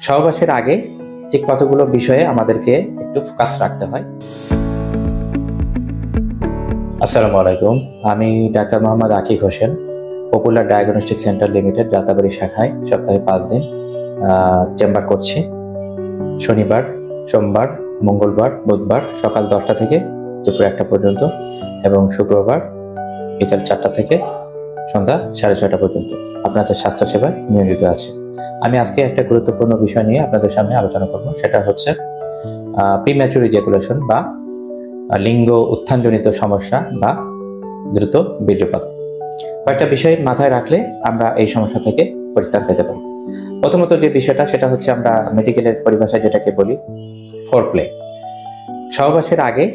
সহবাসের আগে ঠিক কতগুলো বিষয়ে আমাদেরকে একটু ফোকাস রাখতে হয়। আসসালামু আলাইকুম, আমি doctor Mohammad Akib Hossain, popular diagnostic centre limited Jatrabari শাখায় সপ্তাহে 5 দিন চেম্বার করছি। শনিবার, সোমবার, মঙ্গলবার, বুধবার সকাল 10টা থেকে দুপুর 1টা পর্যন্ত এবং শুক্রবার বিকাল 4টা থেকে সন্ধ্যা 6:30 পর্যন্ত আপনাদের স্বাস্থ্যসেবায় নিয়োজিত আছে। আমি আজকে একটা গুরুত্বপূর্ণ বিষয় নিয়ে আপনাদের সামনে আলোচনা করব, সেটা হচ্ছে প্রিম্যাচুর ইজাকুলেশন বা লিঙ্গ উত্থানজনিত সমস্যা বা দ্রুত বীর্যপাত। কয়েকটা বিষয় মাথায় রাখলে আমরা এই সমস্যা থেকে পরিত্রাণ পেতে পারি। প্রথমত যে বিষয়টা, সেটা হচ্ছে আমরা মেডিকেলের পরিভাষায় যেটাকে বলি ফোরপ্লে। সহবাসের আগে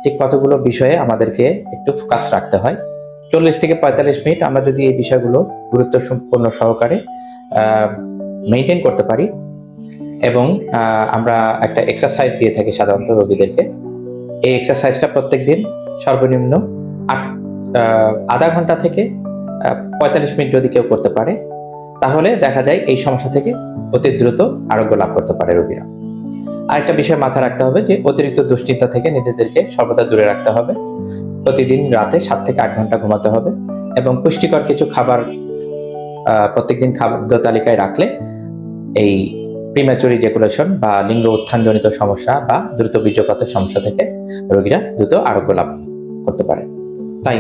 ঠিক কতগুলো বিষয়ে আমাদেরকে একটু ফোকাস রাখতে হয়। 40 থেকে 45 মিনিট আমরা যদি এই বিষয়গুলো গুরুত্বপূর্ণ সহকারে মেনটেন করতে পারি এবং আমরা একটা এক্সারসাইজ দিয়ে থাকি সাধারণত রোগীদেরকে। এই এক্সারসাইজটা প্রত্যেক দিন সর্বনিম্ন আধা ঘন্টা থেকে 45 মিনিট যদি কেউ করতে পারে, তাহলে দেখা যায় এই সমস্যা থেকে অতি দ্রুত আরোগ্য লাভ করতে পারে রোগীরা। আরেকটা বিষয় মাথায় রাখতে হবে যে অতিরিক্ত দুশ্চিন্তা থেকে নিজেদেরকে সর্বদা দূরে রাখতে হবে। প্রতিদিন রাতে 7 থেকে 8 ঘন্টা ঘুমাতে হবে এবং পুষ্টিকর কিছু খাবার প্রত্যেকদিন খাদ্য তালিকায় রাখলে এই প্রিম্যাচুর ইজাকুলেশন বা লিঙ্গ উত্থানজনিত সমস্যা বা দ্রুত বীর্যপাতের সমস্যা থেকে রোগীরা দ্রুত আরোগ্য লাভ করতে পারে। তাই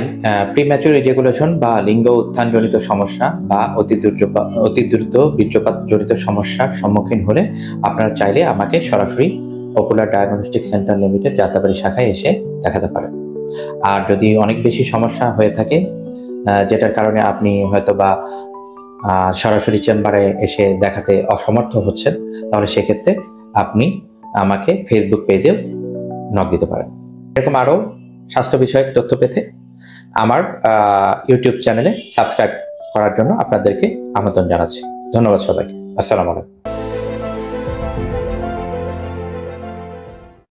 প্রিম্যাচুর ইজাকুলেশন বা লিঙ্গ উত্থানজনিত সমস্যা বা অতি দ্রুত বীর্যপাত জনিত সমস্যার সম্মুখীন হলে আপনারা চাইলে আমাকে সরাসরি popular diagnostic centre limited Jatrabari শাখায় এসে দেখাতে পারেন। আর যদি অনেক বেশি সমস্যা হয়ে থাকে, যেটার কারণে আপনি হয়তো বা সরাসরি চেম্বারে এসে দেখাতে অসমর্থ হচ্ছেন, তাহলে সেক্ষেত্রে আপনি আমাকে ফেসবুক পেজেও নক দিতে পারেন। এরকম আরও স্বাস্থ্য বিষয়ক তথ্য পেতে আমার ইউটিউব চ্যানেলে সাবস্ক্রাইব করার জন্য আপনাদেরকে আমন্ত্রণ জানাচ্ছি। ধন্যবাদ সবাইকে। আসসালামু আলাইকুম।